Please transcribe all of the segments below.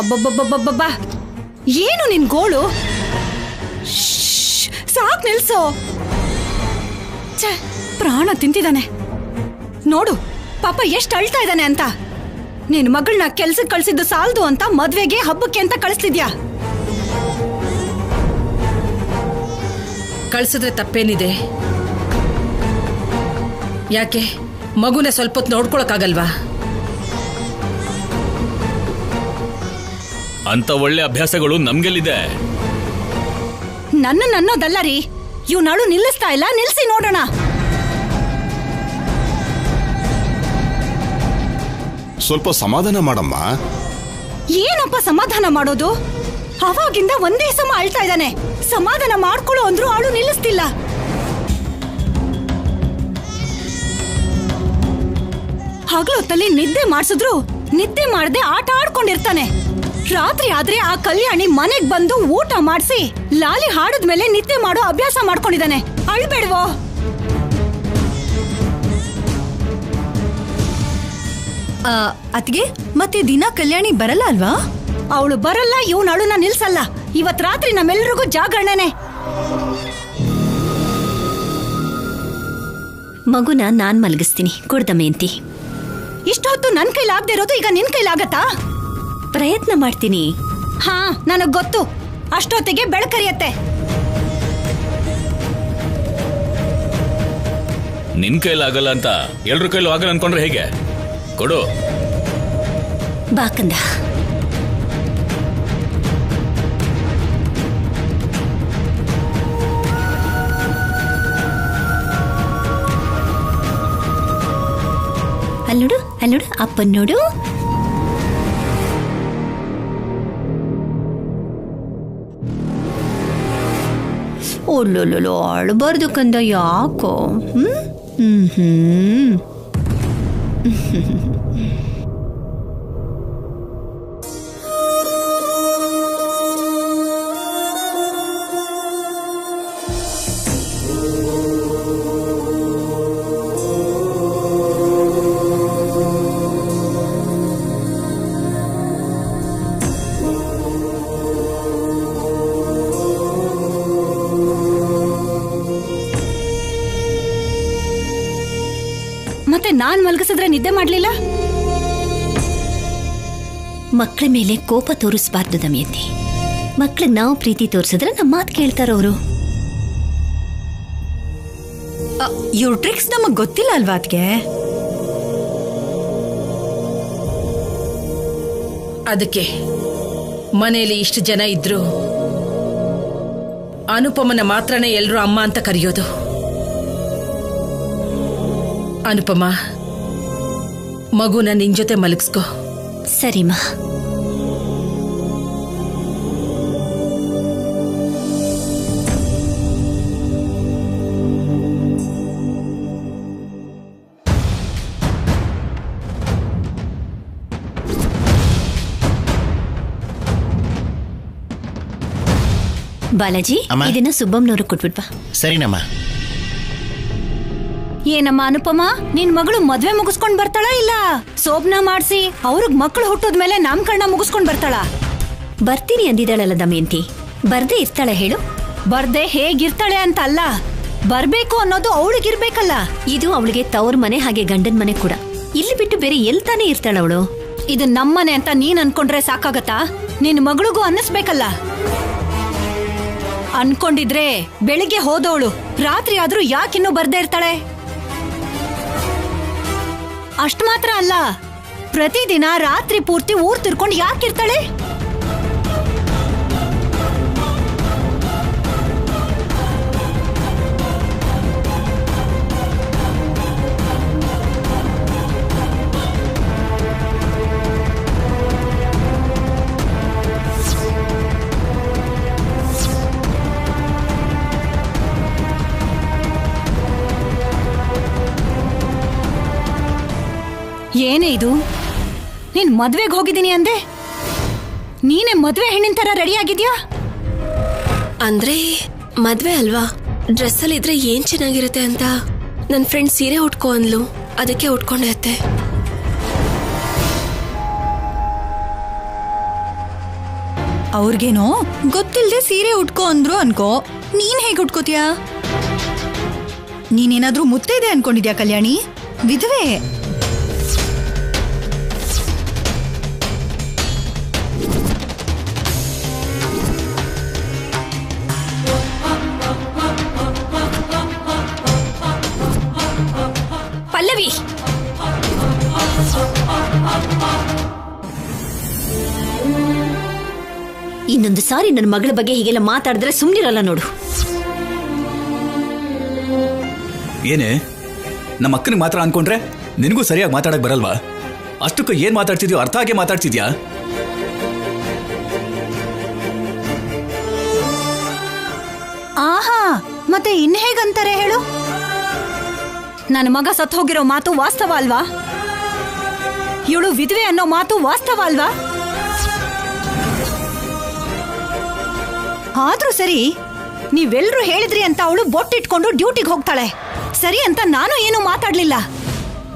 ಅಬ್ಬಬ್ಬಬ್ಬಬ್ಬಬ್ಬ, ಏನು ನಿನ್ ಗೋಳು? ಸಾಕ್ ನಿಲ್ಸೋ. ಪ್ರಾಣ ತಿಂತಿದ್ದಾನೆ ನೋಡು, ಪಾಪ ಎಷ್ಟು ಅಳ್ತಾ ಇದ್ದಾನೆ ಅಂತ. ನಿನ್ ಮಗಳನ್ನ ಕೆಲ್ಸಕ್ಕೆ ಕಳ್ಸಿದ್ದು ಸಾಲದು ಅಂತ ಮದ್ವೆಗೆ ಹಬ್ಬಕ್ಕೆ ಅಂತ ಕಳಿಸ್ತಿದ್ಯಾ? ಕಳ್ಸಿದ್ರೆ ತಪ್ಪೇನಿದೆ? ಯಾಕೆ ಮಗುನೇ ಸ್ವಲ್ಪ ಹೊತ್ತು ನೋಡ್ಕೊಳಕ್ಕಾಗಲ್ವಾ? ಅಂತ ಒಳ್ಳೆ ಅಭ್ಯಾಸಗಳು ನಮ್ಗೆಲ್ಲಿದೆ? ನನ್ನನ್ನೋದಲ್ಲ ರೀ, ಇವ್ನಾಳು ನಿಲ್ಲಿಸ್ತಾ ಇಲ್ಲ, ನಿಲ್ಸಿ ನೋಡೋಣ. ಸ್ವಲ್ಪ ಸಮಾಧಾನ ಮಾಡಮ್ಮ. ಏನಪ್ಪ ಸಮಾಧಾನ ಮಾಡೋದು? ಅವಾಗಿಂದ ಒಂದೇ ಸಮ ಅಳ್ತಾ ಇದ್ದಾನೆ. ಸಮಾಧಾನ ಮಾಡ್ಕೊಳ್ಳೋ ಅಂದ್ರೂ ಆಳು ನಿಲ್ಲಿಸ್ತಿಲ್ಲ. ಹಗಲೊತ್ತಲ್ಲಿ ನಿದ್ದೆ ಮಾಡ್ಸಿದ್ರು ನಿದ್ದೆ ಮಾಡದೆ ಆಟ ಆಡ್ಕೊಂಡಿರ್ತಾನೆ. ರಾತ್ರಿ ಆದ್ರೆ ಆ ಕಲ್ಯಾಣಿ ಮನೆಗ್ ಬಂದು ಊಟ ಮಾಡಿಸಿ ಲಾಲಿ ಹಾಡಿದ್ಮೇಲೆ ನಿದ್ದೆ ಮಾಡೋ ಅಭ್ಯಾಸ ಮಾಡ್ಕೊಂಡಿದ್ದಾನೆ. ಅಳ್ಬೇಡ್ವೋ? ಅತ್ಗೆ, ಮತ್ತೆ ದಿನ ಕಲ್ಯಾಣಿ ಬರಲ್ಲ ಅಲ್ವಾ? ಅವಳು ಬರಲ್ಲ, ಇವನು ಅಳುನ ನಿಲ್ಸಲ್ಲ. ಇವತ್ ರಾತ್ರಿ ನಮ್ಮೆಲ್ರಿಗೂ ಜಾಗರಣೆನೆ. ಮಗುನ ನಾನ್ ಮಲಗಿಸ್ತೀನಿ, ಕೊಡ್ದಮೇಂತಿ. ಇಷ್ಟೊತ್ತು ನನ್ ಕೈಲಾಗದೆ ಇರೋದು ಈಗ ನಿನ್ ಕೈಲಾಗತ್ತಾ? ಪ್ರಯತ್ನ ಮಾಡ್ತೀನಿ. ಹಾ, ನನಗ್ ಗೊತ್ತು. ಅಷ್ಟೊತ್ತಿಗೆ ಬೆಳಕರಿಯತ್ತೆ. ನಿನ್ ಕೈಲಾಗಲ್ಲ ಅಂತ ಎಲ್ರ ಕೈಲೂ ಆಗಲ್ಲ ಅನ್ಕೊಂಡ್ರೆ ಹೇಗೆ? ಕೊಡು. ಬಾಕಂದ. ಅಲ್ಲೋಡು ಅಲ್ಲೋಡು, ಅಪ್ಪನ್ ನೋಡು. ಒಳ್ಳೊಳ್ಳೊ ಅಳಬಾರ್ದು ಕಂದ, ಯಾಕೋ? ಮತ್ತೆ ನಾನ್ ಮಲಗಿಸಿದ್ರೆ ನಿದ್ದೆ ಮಾಡ್ಲಿಲ್ಲ? ಮಕ್ಕಳ ಮೇಲೆ ಕೋಪ ತೋರಿಸಬಾರ್ದು ದಮಯಂತಿ. ಮಕ್ಳಿಗೆ ನಾವು ಪ್ರೀತಿ ತೋರಿಸಿದ್ರೆ ನಮ್ಮ ಮಾತು ಕೇಳ್ತಾರವರು. ಇವ್ರ ಟ್ರಿಕ್ಸ್ ನಮಗ್ ಗೊತ್ತಿಲ್ಲ ಅಲ್ವಾ ಅದ್ಗೆ? ಅದಕ್ಕೆ ಮನೆಯಲ್ಲಿ ಇಷ್ಟು ಜನ ಇದ್ರು ಅನುಪಮನ ಮಾತ್ರನೇ ಎಲ್ರೂ ಅಮ್ಮ ಅಂತ ಕರೆಯೋದು. ಅನುಪಮ, ಮಗುನ ನಿನ್ ಜೊತೆ ಮಲಗಿಸ್ಕೋ. ಸರಿಮಾ. ಬಾಲಾಜಿ, ಇದನ್ನ ಸುಬ್ಬಮ್ಮನವರು ಕೊಟ್ಬಿಟ್ವಾ? ಸರಿನಮ್ಮ. ಏನಮ್ಮ ಅನುಪಮ, ನಿನ್ ಮಗಳು ಮದ್ವೆ ಮುಗಿಸ್ಕೊಂಡ್ ಬರ್ತಾಳ ಇಲ್ಲ ಸೋಬ್ನ ಮಾಡ್ಸಿ ಅವ್ರಿಗೆ ಮಕ್ಕಳು ಹುಟ್ಟೋದ್ಮೇಲೆ ನಾಮಕರಣ ಮುಗಿಸ್ಕೊಂಡ್ ಬರ್ತಾಳ? ಬರ್ತೀನಿ ಅಂದಿದ್ದಾಳಲ್ಲ ದಮಯಂತಿ, ಬರ್ದೇ ಇರ್ತಾಳೆ ಹೇಳು? ಬರ್ದೆ ಹೇಗಿರ್ತಾಳೆ ಅಂತ ಅಲ್ಲ, ಬರ್ಬೇಕು ಅನ್ನೋದು ಅವಳಿಗಿರ್ಬೇಕಲ್ಲ. ಇದು ಅವಳಿಗೆ ತವ್ರ ಮನೆ, ಹಾಗೆ ಗಂಡನ್ ಮನೆ ಕೂಡ. ಇಲ್ಲಿ ಬಿಟ್ಟು ಬೇರೆ ಎಲ್ ತಾನೇ ಇರ್ತಾಳ ಅವಳು? ಇದು ನಮ್ಮನೆ ಅಂತ ನೀನ್ ಅನ್ಕೊಂಡ್ರೆ ಸಾಕಾಗತ್ತಾ? ನಿನ್ ಮಗಳಿಗೂ ಅನ್ನಿಸ್ಬೇಕಲ್ಲ. ಅನ್ಕೊಂಡಿದ್ರೆ ಬೆಳಿಗ್ಗೆ ಹೋದವಳು ರಾತ್ರಿ ಆದ್ರೂ ಯಾಕಿನ್ನೂ ಬರ್ದೇ ಇರ್ತಾಳೆ? ಅಷ್ಟ್ ಮಾತ್ರ ಅಲ್ಲ, ಪ್ರತಿದಿನ ರಾತ್ರಿ ಪೂರ್ತಿ ಊರ್ ತಿರ್ಕೊಂಡು ಯಾಕಿರ್ತಾಳೆ? ಏನೇ ಇದು? ನೀನ್ ಮದ್ವೆಗೆ ಹೋಗಿದ್ದೀನಿ ಅಂದೆ, ನೀನೇ ಮದ್ವೆ ಹೆಣ್ಣಿನ ತರ ರೆಡಿ ಆಗಿದ್ಯಾ? ಅಂದ್ರೆ ಮದ್ವೆ ಅಲ್ವಾ, ಡ್ರೆಸ್ ಅಲ್ಲಿ ಇದ್ರೆ ಏನ್ ಚೆನ್ನಾಗಿರುತ್ತೆ ಅಂತ ನನ್ನ ಫ್ರೆಂಡ್ ಸೀರೆ ಉಟ್ಕೋ ಅಂದ್ಲು, ಅದಕ್ಕೆ ಉಟ್ಕೊಂಡೆ ಅತ್ತೆ. ಅವ್ರಿಗೇನೋ ಗೊತ್ತಿಲ್ದೆ ಸೀರೆ ಉಟ್ಕೋ ಅಂದ್ರು ಅನ್ಕೋ, ನೀನ್ ಹೇಗೆ ಉಟ್ಕೋತೀಯ? ನೀನೇನಾದ್ರೂ ಮುತ್ತೈದೆ ಅನ್ಕೊಂಡಿದ್ಯಾ ಕಲ್ಯಾಣಿ? ವಿಧವೆ. ಪಲ್ಲವಿ, ಇನ್ನೊಂದು ಸಾರಿ ನನ್ನ ಮಗಳ ಬಗ್ಗೆ ಹೀಗೆಲ್ಲ ಮಾತಾಡಿದ್ರೆ ಸುಮ್ನಿರಲ್ಲ ನೋಡು. ಏನೇ, ನಮ್ಮ ಅಕ್ಕನಿಗೆ ಮಾತ್ರ ಅನ್ಕೊಂಡ್ರೆ ನಿನಗೂ ಸರಿಯಾಗಿ ಮಾತಾಡಕ್ ಬರಲ್ವಾ? ಅಷ್ಟಕ್ಕೂ ಏನ್ ಮಾತಾಡ್ತಿದ್ಯೋ ಅರ್ಥ ಆಗೇ ಮಾತಾಡ್ತಿದ್ಯಾ? ಆಹಾ, ಮತ್ತೆ ಇನ್ ಹೇಗಂತಾರೆ ಹೇಳು? ನನ್ನ ಮಗ ಸತ್ ಹೋಗಿರೋ ಮಾತು ವಾಸ್ತವ ಅಲ್ವಾ? ಇವಳು ವಿಧವೆ ಅನ್ನೋ ಮಾತು ವಾಸ್ತವ ಅಲ್ವಾ? ಆದ್ರೂ ಸರಿ, ನೀವೆಲ್ರೂ ಹೇಳಿದ್ರಿ ಅಂತ ಅವಳು ಬೊಟ್ಟಿಟ್ಕೊಂಡು ಡ್ಯೂಟಿಗೆ ಹೋಗ್ತಾಳೆ. ಸರಿ ಅಂತ ನಾನು ಏನು ಮಾತಾಡ್ಲಿಲ್ಲ.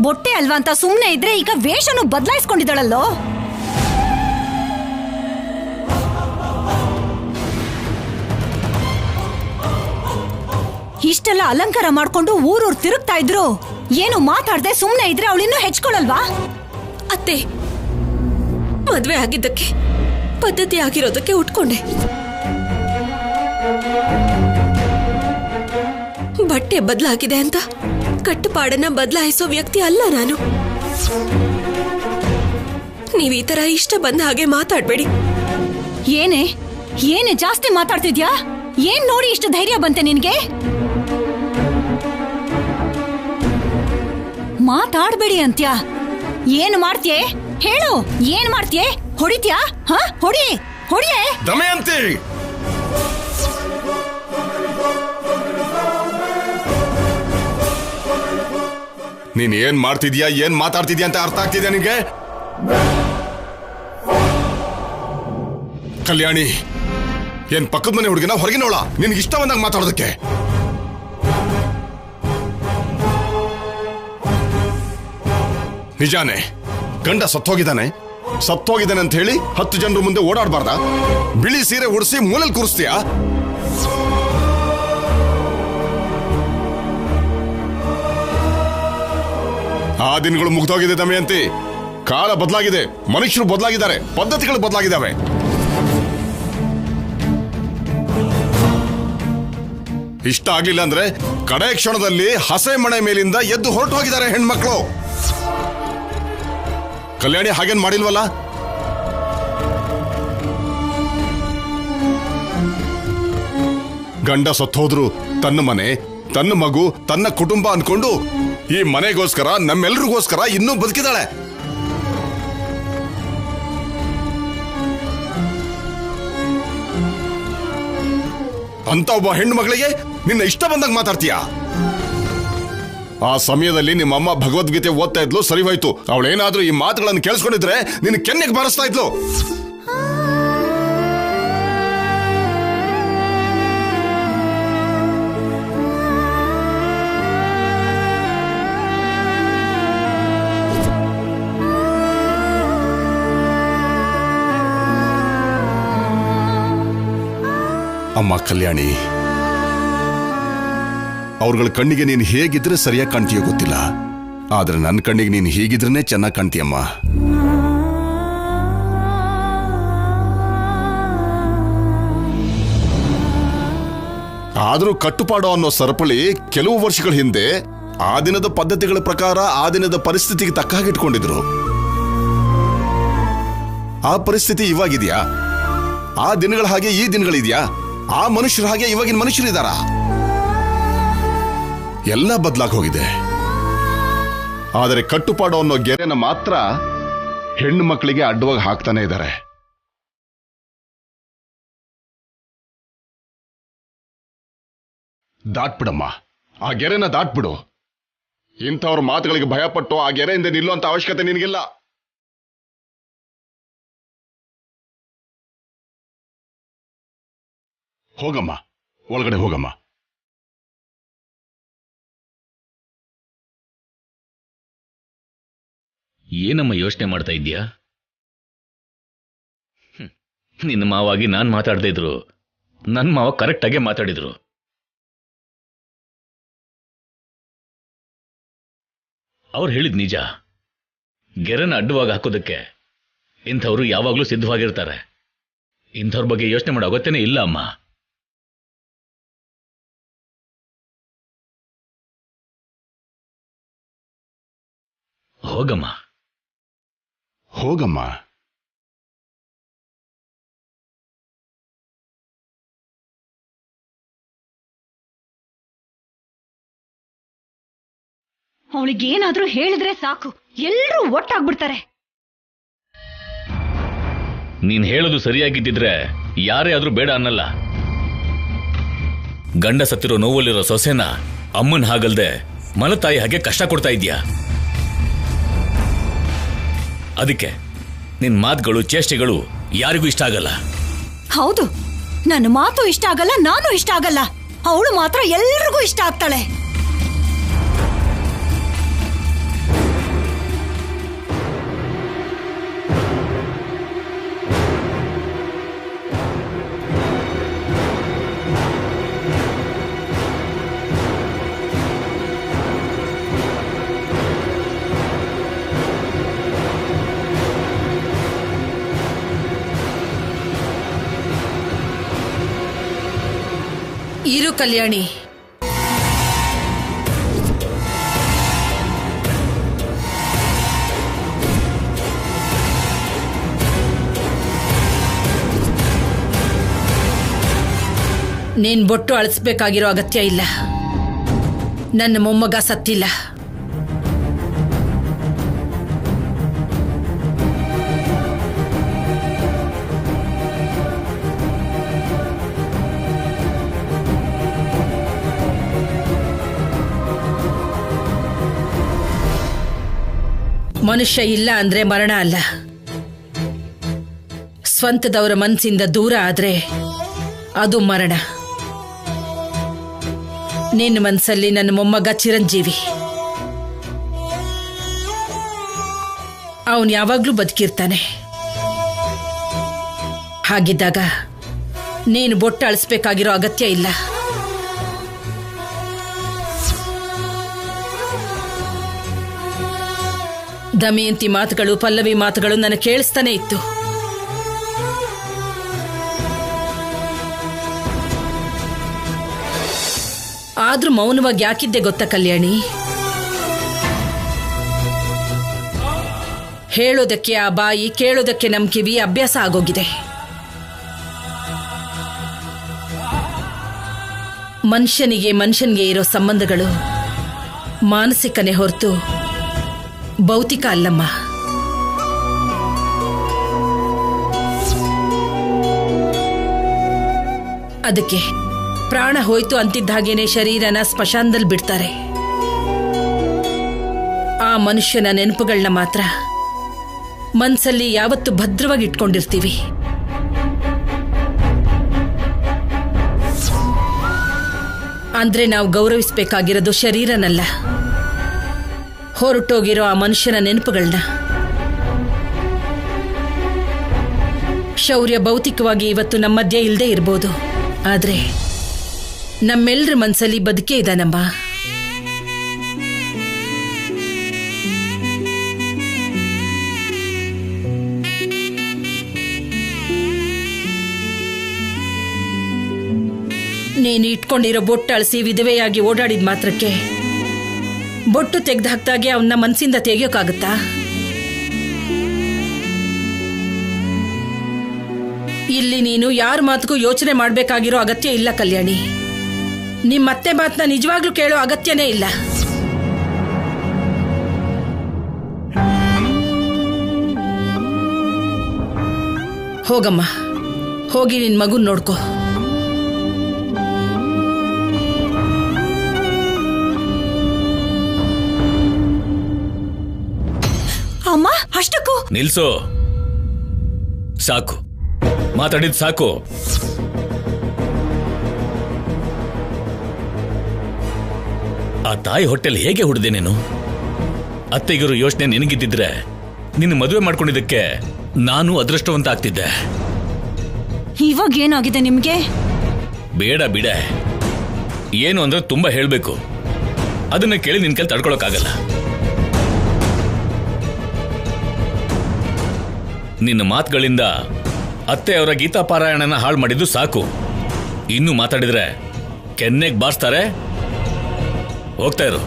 ಬೊಟ್ಟೆ ಅಲ್ವಾ ಅಂತ ಸುಮ್ನೆ ಇದ್ರೆ ಈಗ ವೇಷನು ಬದಲಾಯಿಸ್ಕೊಂಡಿದ್ದಾಳಲ್ಲೋ. ಇಷ್ಟೆಲ್ಲ ಅಲಂಕಾರ ಮಾಡ್ಕೊಂಡು ಊರೂರ್ ತಿರುಗ್ತಾ ಇದ್ರು, ಏನು ಮಾತಾಡ್ದೆ ಸುಮ್ನೆ ಇದ್ರೆ ಅವಳಿನ್ನೂ ಹೆಚ್ಕೊಳಲ್ವಾ? ಅತ್ತೆ, ಮದ್ವೆ ಆಗಿದ್ದಕ್ಕೆ ಪದ್ಧತಿ ಆಗಿರೋದಕ್ಕೆ ಉಟ್ಕೊಂಡೆ. ಬಟ್ಟೆ ಬದಲಾಗಿದೆ ಅಂತ ಕಟ್ಟುಪಾಡನ್ನ ಬದಲಾಯಿಸೋ ವ್ಯಕ್ತಿ ಅಲ್ಲ ನಾನು. ನೀವ್ ಈ ತರ ಇಷ್ಟ ಬಂದ ಹಾಗೆ ಮಾತಾಡ್ಬೇಡಿ. ಏನೇ ಜಾಸ್ತಿ ಮಾತಾಡ್ತಿದ್ಯಾ? ಏನ್ ನೋಡಿ ಇಷ್ಟು ಧೈರ್ಯ ಬಂತೆ ನಿನ್ಗೆ? ಮಾತಾಡ್ಬೇಡಿ ಅಂತ್ಯ. ಏನ್ ಮಾಡ್ತೀಯೇ ಹೇಳು? ಏನ್ ಮಾಡ್ತೀಯೇ? ಹೊಡಿತ್ಯಾ? ಹೊಡಿಯೇ ದಮಯಂತಿ, ನೀನ್ ಏನ್ ಮಾಡ್ತಿದ್ಯಾ, ಏನ್ ಮಾತಾಡ್ತಿದ್ಯಾ ಅಂತ ಅರ್ಥ ಆಗ್ತಿದ್ಯಾ ನಿನ್ಗೆ? ಕಲ್ಯಾಣಿ, ಏನ್ ಪಕ್ಕದ ಮನೆ ಹುಡುಗಿನ ಹೊರಗಿನೋಳ ನಿನ್ಗೆ ಇಷ್ಟ ಬಂದಾಗ ಮಾತಾಡೋದಕ್ಕೆ? ನಿಜಾನೇ ಗಂಡ ಸತ್ತೋಗಿದ್ದಾನೆ ಅಂತ ಹೇಳಿ 10 ಜನರ ಮುಂದೆ ಓಡಾಡಬಾರ್ದ? ಬಿಳಿ ಸೀರೆ ಉಡಿಸಿ ಮೂಲಲ್ಲಿ ಕೂರಿಸ್ತೀಯಾ? ಆ ದಿನಗಳು ಮುಗ್ದೋಗಿದೆ ದಮಯಂತಿ. ಕಾಲ ಬದಲಾಗಿದೆ, ಮನುಷ್ಯರು ಬದಲಾಗಿದ್ದಾರೆ, ಪದ್ಧತಿಗಳು ಬದಲಾಗಿದ್ದಾವೆ. ಇಷ್ಟ ಆಗ್ಲಿಲ್ಲ ಅಂದ್ರೆ ಕಡೆ ಕ್ಷಣದಲ್ಲಿ ಹಸೆ ಮಣೆ ಮೇಲಿಂದ ಎದ್ದು ಹೊರಟು ಹೋಗಿದ್ದಾರೆ ಹೆಣ್ಮಕ್ಳು. ಕಲ್ಯಾಣಿ ಹಾಗೇನ್ ಮಾಡಿಲ್ವಲ್ಲ? ಗಂಡ ಸತ್ತೋದ್ರು ತನ್ನ ಮನೆ, ತನ್ನ ಮಗು, ತನ್ನ ಕುಟುಂಬ ಅನ್ಕೊಂಡು ಈ ಮನೆಗೋಸ್ಕರ, ನಮ್ಮೆಲ್ರಿಗೋಸ್ಕರ ಇನ್ನೂ ಬದುಕಿದಾಳೆ. ಅಂತ ಒಬ್ಬ ಹೆಣ್ಣು ಮಗಳಿಗೆ ನಿನ್ನ ಇಷ್ಟ ಬಂದಾಗ ಮಾತಾಡ್ತೀಯ? ಆ ಸಮಯದಲ್ಲಿ ನಿಮ್ಮಮ್ಮ ಭಗವದ್ಗೀತೆ ಓದ್ತಾ ಇದ್ಲು, ಸರಿ ಹೋಯ್ತು. ಅವಳೇನಾದ್ರೂ ಈ ಮಾತುಗಳನ್ನು ಕೇಳಿಸ್ಕೊಂಡಿದ್ರೆ ನಿನ್ನ ಕೆನ್ನೆಗೆ ಬಾರಿಸ್ತಾ ಇದ್ಲು. ಅಮ್ಮ ಕಲ್ಯಾಣಿ, ಅವ್ರಗಳ ಕಣ್ಣಿಗೆ ನೀನು ಹೇಗಿದ್ರೆ ಸರಿಯಾಗಿ ಕಾಣ್ತೀಯೋ ಗೊತ್ತಿಲ್ಲ, ಆದ್ರೆ ನನ್ನ ಕಣ್ಣಿಗೆ ನೀನು ಹೀಗಿದ್ರೇ ಚೆನ್ನಾಗಿ ಕಾಣ್ತೀಯಮ್ಮ. ಆದ್ರೂ ಕಟ್ಟುಪಾಡು ಅನ್ನೋ ಸರಪಳಿ ಕೆಲವು ವರ್ಷಗಳ ಹಿಂದೆ ಆ ದಿನದ ಪದ್ಧತಿಗಳ ಪ್ರಕಾರ ಆ ದಿನದ ಪರಿಸ್ಥಿತಿಗೆ ತಕ್ಕ ಹಾಗೆ ಇಟ್ಕೊಂಡಿದ್ರು. ಆ ಪರಿಸ್ಥಿತಿ ಇವಾಗಿದೆಯಾ? ಆ ದಿನಗಳ ಹಾಗೆ ಈ ದಿನಗಳಿದ್ಯಾ? ಆ ಮನುಷ್ಯರ ಹಾಗೆ ಇವಾಗಿನ ಮನುಷ್ಯರಿದಾರ? ಎಲ್ಲ ಬದಲಾಗಿ ಹೋಗಿದೆ. ಆದರೆ ಕಟ್ಟುಪಾಡು ಅನ್ನೋ ಗೆರೆನ ಮಾತ್ರ ಹೆಣ್ಣು ಮಕ್ಕಳಿಗೆ ಅಡ್ಡವಾಗಿ ಹಾಕ್ತಾನೆ ಇದ್ದಾರೆ. ದಾಟ್ಬಿಡಮ್ಮ, ಆ ಗೆರೆನ ದಾಟ್ಬಿಡು. ಇಂಥವ್ರ ಮಾತುಗಳಿಗೆ ಭಯಪಟ್ಟು ಆ ಗೆರೆಯಿಂದ ನಿಲ್ಲುವಂತ ಅವಶ್ಯಕತೆ ನಿನಗಿಲ್ಲ. ಹೋಗಮ್ಮ, ಒಳಗಡೆ ಹೋಗಮ್ಮ. ಏನಮ್ಮ ಯೋಚನೆ ಮಾಡ್ತಾ ಇದ್ದೀಯಾ? ನಿನ್ನ ಮಾವಾಗಿ ನಾನು ಮಾತಾಡದೇ ಇದ್ರು ನನ್ನ ಮಾವ ಕರೆಕ್ಟಾಗೆ ಮಾತಾಡಿದ್ರು. ಅವ್ರು ಹೇಳಿದ್ ನಿಜ. ಗೆರೆನ ಅಡ್ಡವಾಗಿ ಹಾಕೋದಕ್ಕೆ ಇಂಥವ್ರು ಯಾವಾಗ್ಲೂ ಸಿದ್ಧವಾಗಿರ್ತಾರೆ. ಇಂಥವ್ರ ಬಗ್ಗೆ ಯೋಚನೆ ಮಾಡೋ ಅಗತ್ಯನೇ ಇಲ್ಲ ಅಮ್ಮ. ಹೋಗಮ್ಮ ಹೋಗಮ್ಮ. ಅವಳಿಗೇನಾದ್ರೂ ಹೇಳಿದ್ರೆ ಸಾಕು, ಎಲ್ರೂ ಒಟ್ಟಾಗ್ಬಿಡ್ತಾರೆ. ನೀನ್ ಹೇಳೋದು ಸರಿಯಾಗಿದ್ದಿದ್ರೆ ಯಾರೇ ಆದ್ರೂ ಬೇಡ ಅನ್ನಲ್ಲ. ಗಂಡ ಸತ್ತಿರೋ ನೋವಲ್ಲಿರೋ ಸೊಸೆನ ಅಮ್ಮನ್ ಹಾಗಲ್ದೆ ಮಲತಾಯಿ ಹಾಗೆ ಕಷ್ಟ ಕೊಡ್ತಾ ಇದ್ಯಾ. ಅದಕ್ಕೆ ನಿನ್ ಮಾತುಗಳು ಚೇಷ್ಟೆಗಳು ಯಾರಿಗೂ ಇಷ್ಟ ಆಗಲ್ಲ. ಹೌದು, ನನ್ನ ಮಾತು ಇಷ್ಟ ಆಗಲ್ಲ, ನಾನು ಇಷ್ಟ ಆಗಲ್ಲ. ಅವಳು ಮಾತ್ರ ಎಲ್ರಿಗೂ ಇಷ್ಟ ಆಗ್ತಾಳೆ. ಇರು ಕಲ್ಯಾಣಿ, ನೀನ್ ಬೊಟ್ಟು ಅಳಿಸ್ಬೇಕಾಗಿರೋ ಅಗತ್ಯ ಇಲ್ಲ. ನನ್ನ ಮೊಮ್ಮಗ ಸತ್ತಿಲ್ಲ. ಮನುಷ್ಯ ಇಲ್ಲ ಅಂದ್ರೆ ಮರಣ ಅಲ್ಲ. ಸ್ವಂತದವರ ಮನಸ್ಸಿಂದ ದೂರ ಆದ್ರೆ ಅದು ಮರಣ. ನಿನ್ನ ಮನಸ್ಸಲ್ಲಿ ನನ್ನ ಮೊಮ್ಮಗ ಚಿರಂಜೀವಿ. ಅವನು ಯಾವಾಗ್ಲೂ ಬದುಕಿರ್ತಾನೆ. ಹಾಗಿದ್ದಾಗ ನೀನು ಬೊಟ್ಟು ಅಳಿಸ್ಬೇಕಾಗಿರೋ ಅಗತ್ಯ ಇಲ್ಲ. ದಮಯಂತಿ ಮಾತುಗಳು, ಪಲ್ಲವಿ ಮಾತುಗಳು ನನಗೆ ಕೇಳಿಸ್ತಾನೆ ಇತ್ತು. ಆದ್ರೂ ಮೌನವಾಗಿ ಯಾಕಿದ್ದೆ ಗೊತ್ತಾ ಕಲ್ಯಾಣಿ? ಹೇಳೋದಕ್ಕೆ ಆ ಬಾಯಿ, ಕೇಳೋದಕ್ಕೆ ನಮ್ ಕಿವಿ ಅಭ್ಯಾಸ ಆಗೋಗಿದೆ. ಮನುಷ್ಯನಿಗೆ ಇರೋ ಸಂಬಂಧಗಳು ಮಾನಸಿಕನೇ ಹೊರತು ಭೌತಿಕ ಅಲ್ಲಮ್ಮ. ಅದಕ್ಕೆ ಪ್ರಾಣ ಹೋಯ್ತು ಅಂತಿದ್ದ ಹಾಗೇನೆ ಶರೀರನ ಸ್ಮಶಾನದಲ್ಲಿ ಬಿಡ್ತಾರೆ. ಆ ಮನುಷ್ಯನ ನೆನಪುಗಳನ್ನ ಮಾತ್ರ ಮನ್ಸಲ್ಲಿ ಯಾವತ್ತು ಭದ್ರವಾಗಿ ಇಟ್ಕೊಂಡಿರ್ತೀವಿ. ಅಂದ್ರೆ ನಾವು ಗೌರವಿಸಬೇಕಾಗಿರೋದು ಶರೀರನಲ್ಲ, ಹೊರಟೋಗಿರೋ ಆ ಮನುಷ್ಯನ ನೆನಪುಗಳನ್ನ. ಶೌರ್ಯ ಭೌತಿಕವಾಗಿ ಇವತ್ತು ನಮ್ಮ ಮಧ್ಯೆ ಇಲ್ಲದೆ ಇರ್ಬೋದು, ಆದ್ರೆ ನಮ್ಮೆಲ್ಲರ ಮನಸ್ಸಲ್ಲಿ ಬದುಕೇ ಇದ್ದಾನಮ್ಮ. ನೀನು ಇಟ್ಕೊಂಡಿರೋ ಬೊಟ್ಟು ಅಳಿಸಿ ವಿಧವೆಯಾಗಿ ಓಡಾಡಿದ ಮಾತ್ರಕ್ಕೆ ಬೊಟ್ಟು ತೆಗೆದು ಹಾಕ್ದಾಗೆ ಅವನ್ನ ಮನಸ್ಸಿಂದ ತೆಗಿಯೋಕ್ಕಾಗತ್ತಾ? ಇಲ್ಲಿ ನೀನು ಯಾರ ಮಾತುಗೂ ಯೋಚನೆ ಮಾಡಬೇಕಾಗಿರೋ ಅಗತ್ಯ ಇಲ್ಲ ಕಲ್ಯಾಣಿ. ನಿಮ್ಮತ್ತೆ ಮಾತನ್ನ ನಿಜವಾಗ್ಲೂ ಕೇಳೋ ಅಗತ್ಯನೇ ಇಲ್ಲ. ಹೋಗಮ್ಮ, ಹೋಗಿ ನಿನ್ ಮಗುನ್ ನೋಡ್ಕೋ. ಅಮ್ಮ, ಅಷ್ಟಕ್ಕೂ ನಿಲ್ಸು. ಸಾಕು, ಮಾತಾಡಿದ್ ಸಾಕು. ಆ ತಾಯಿ ಹೊಟ್ಟೆಲ್ ಹೇಗೆ ಹುಡ್ದೆ ನೀನು? ಅತ್ತೆಗಿರೋ ಯೋಚನೆ ನಿನಗಿದ್ದಿದ್ರೆ ನಿನ್ನ ಮದುವೆ ಮಾಡ್ಕೊಂಡಿದ್ದಕ್ಕೆ ನಾನು ಅದೃಷ್ಟವಂತ ಆಗ್ತಿದ್ದೆ. ಇವಾಗ ಏನಾಗಿದೆ ನಿಮ್ಗೆ? ಬೇಡ ಬಿಡ, ಏನು ಅಂದ್ರೆ ತುಂಬಾ ಹೇಳ್ಬೇಕು. ಅದನ್ನ ಕೇಳಿ ನಿನ್ ಕೈಲಿ ತಡ್ಕೊಳಕ್ಕಾಗಲ್ಲ. ನಿನ್ನ ಮಾತುಗಳಿಂದ ಅತ್ತೆ ಅವರ ಗೀತಾ ಪಾರಾಯಣನ ಹಾಳು ಮಾಡಿದ್ದು ಸಾಕು. ಇನ್ನು ಮಾತಾಡಿದ್ರೆ ಕೆನ್ನೆಗ್ ಬಾರಿಸ್ತಾರೆ. ಹೋಗ್ತಾ ಇರು.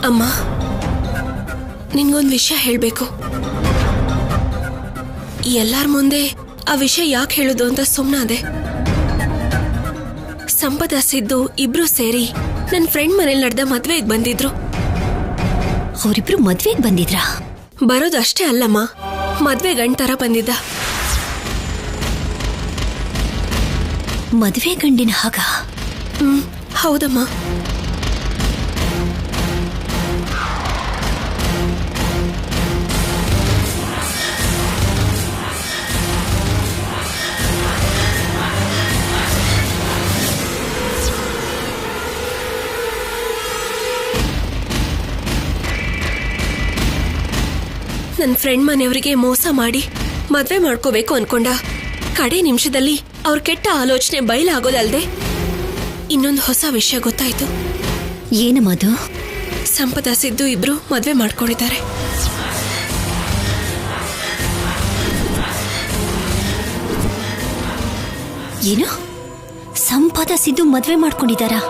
ಅಮ್ಮ, ನಿನ್ಗೊಂದು ವಿಷಯ ಹೇಳಬೇಕು. ಎಲ್ಲಾರ ಮುಂದೆ ಆ ವಿಷಯ ಯಾಕೆ ಹೇಳೋದು ಅಂತ ಸುಮ್ಮನಾದೆ. ಸಂಪದ ಸಿದ್ದು ಇಬ್ರು ಸೇರಿ ನನ್ನ ಫ್ರೆಂಡ್ ಮನೇಲಿ ನಡೆದ ಮದ್ವೆಗೆ ಬಂದಿದ್ರು. ಅವರಿಬ್ರು ಮದ್ವೆಗೆ ಬಂದಿದ್ರಾ? ಬರೋದಷ್ಟೇ ಅಲ್ಲಮ್ಮ, ಮದ್ವೆ ಗಂಡ ಬಂದಿದ್ದ. ಮದ್ವೆ ಗಂಡಿನ ಹಾಗ? ಹೌದಮ್ಮ. ನನ್ನ ಫ್ರೆಂಡ್ ಮನೆಯವರಿಗೆ ಮೋಸ ಮಾಡಿ ಮದ್ವೆ ಮಾಡ್ಕೋಬೇಕು ಅನ್ಕೊಂಡ. ಕಡೆ ನಿಮಿಷದಲ್ಲಿ ಅವ್ರ ಕೆಟ್ಟ ಆಲೋಚನೆ ಬಯಲಾಗೋದಲ್ದೆ ಇನ್ನೊಂದು ಹೊಸ ವಿಷಯ ಗೊತ್ತಾಯ್ತು. ಏನು ಮಧು? ಸಂಪದ ಸಿದ್ದು ಇಬ್ರು ಮದ್ವೆ ಮಾಡ್ಕೊಂಡಿದ್ದಾರೆ. ಏನು? ಸಂಪದ ಸಿದ್ದು ಮದ್ವೆ ಮಾಡ್ಕೊಂಡಿದ್ದಾರಾ?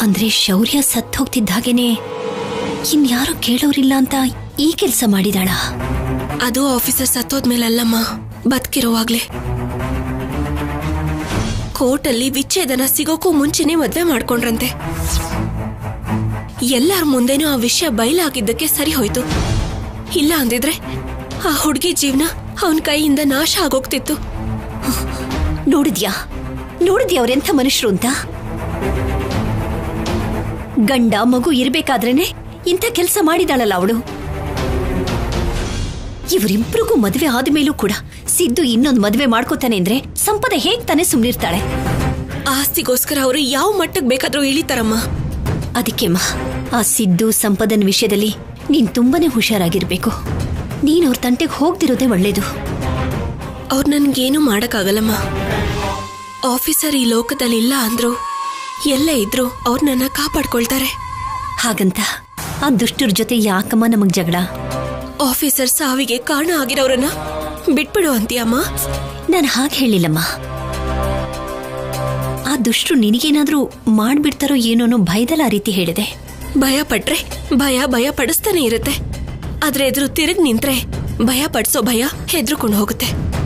ಅಂದ್ರೆ ಶೌರ್ಯ ಸತ್ತು ಹೋಗ್ತಿದ್ದ ಹಾಗೇನೆ ಇನ್ಯಾರು ಕೇಳೋರಿಲ್ಲ ಅಂತ ಈ ಕೆಲಸ ಮಾಡಿದಾಳ? ಅದು ಆಫೀಸರ್ ಸತ್ತೋದ್ಮೇಲಲ್ಲಮ್ಮ, ಬದುಕಿರುವಾಗ್ಲೇ. ಕೋರ್ಟಲ್ಲಿ ವಿಚ್ಛೇದನ ಸಿಗೋಕ್ಕೂ ಮುಂಚೆನೆ ಮದ್ವೆ ಮಾಡ್ಕೊಂಡ್ರಂತೆ. ಎಲ್ಲಾರ ಮುಂದೆನೂ ಆ ವಿಷಯ ಬಯಲಾಗಿದ್ದಕ್ಕೆ ಸರಿ ಹೋಯ್ತು. ಇಲ್ಲ ಅಂದಿದ್ರೆ ಆ ಹುಡುಗಿ ಜೀವನ ಅವನ ಕೈಯಿಂದ ನಾಶ ಆಗೋಗ್ತಿತ್ತು. ನೋಡಿದ್ಯಾ ಅವ್ರೆಂಥ ಮನುಷ್ಯರು ಅಂತ? ಗಂಡ ಮಗು ಇರ್ಬೇಕಾದ್ರೇನೆ ಇಂಥ ಕೆಲಸ ಮಾಡಿದಾಳಲ್ಲ ಅವಳು. ಇವರಿಬ್ರಿಗೂ ಮದ್ವೆ ಆದ್ಮೇಲೂ ಕೂಡ ಸಿದ್ದು ಇನ್ನೊಂದು ಮದ್ವೆ ಮಾಡ್ಕೋತಾನೆ ಅಂದ್ರೆ ಸಂಪದ ಹೇಗ್ ತಾನೇ ಸುಮ್ನಿರ್ತಾಳೆ? ಆಸ್ತಿಗೋಸ್ಕರ ಅವರು ಯಾವ ಮಟ್ಟಕ್ಕೆ ಬೇಕಾದ್ರೂ ಇಳಿತಾರಮ್ಮ. ಅದಕ್ಕೆಮ್ಮ ಆ ಸಿದ್ದು ಸಂಪದನ ವಿಷಯದಲ್ಲಿ ನೀನ್ ತುಂಬಾನೇ ಹುಷಾರಾಗಿರ್ಬೇಕು. ನೀನ್ ಅವ್ರ ತಂಟೆಗೆ ಹೋಗ್ದಿರೋದೇ ಒಳ್ಳೇದು. ಅವ್ರು ನನ್ಗೇನು ಮಾಡಕ್ಕಾಗಲ್ಲಮ್ಮ. ಆಫೀಸರ್ ಈ ಲೋಕದಲ್ಲಿ ಇಲ್ಲ ಅಂದ್ರು ಎಲ್ಲೇ ಇದ್ರು ಅವ್ರು ನನ್ನ ಕಾಪಾಡ್ಕೊಳ್ತಾರೆ. ಹಾಗಂತ ಆ ದುಷ್ಟರ ಜೊತೆ ಯಾಕಮ್ಮ ನಮಗ್ ಜಗಳ? ಆಫೀಸರ್ ಸಾವಿಗೆ ಕಾರಣ ಆಗಿರೋರನ್ನ ಬಿಟ್ಬಿಡು ಅಂತೀಯಮ್ಮ? ನಾನು ಹಾಗೆ ಹೇಳಿಲ್ಲಮ್ಮ. ಆ ದುಷ್ಟರು ನಿನಗೇನಾದ್ರೂ ಮಾಡ್ಬಿಡ್ತಾರೋ ಏನೋನೋ ಭಯದಲ್ಲ ಆ ರೀತಿ ಹೇಳಿದೆ. ಭಯ ಪಟ್ರೆ ಭಯ ಪಡಿಸ್ತಾನೆ ಇರುತ್ತೆ. ಆದ್ರೆ ಎದುರು ತಿರುಗ್ ನಿಂತ್ರೆ ಭಯ ಪಡಿಸೋ ಭಯ ಹೆದ್ರುಕೊಂಡು ಹೋಗುತ್ತೆ.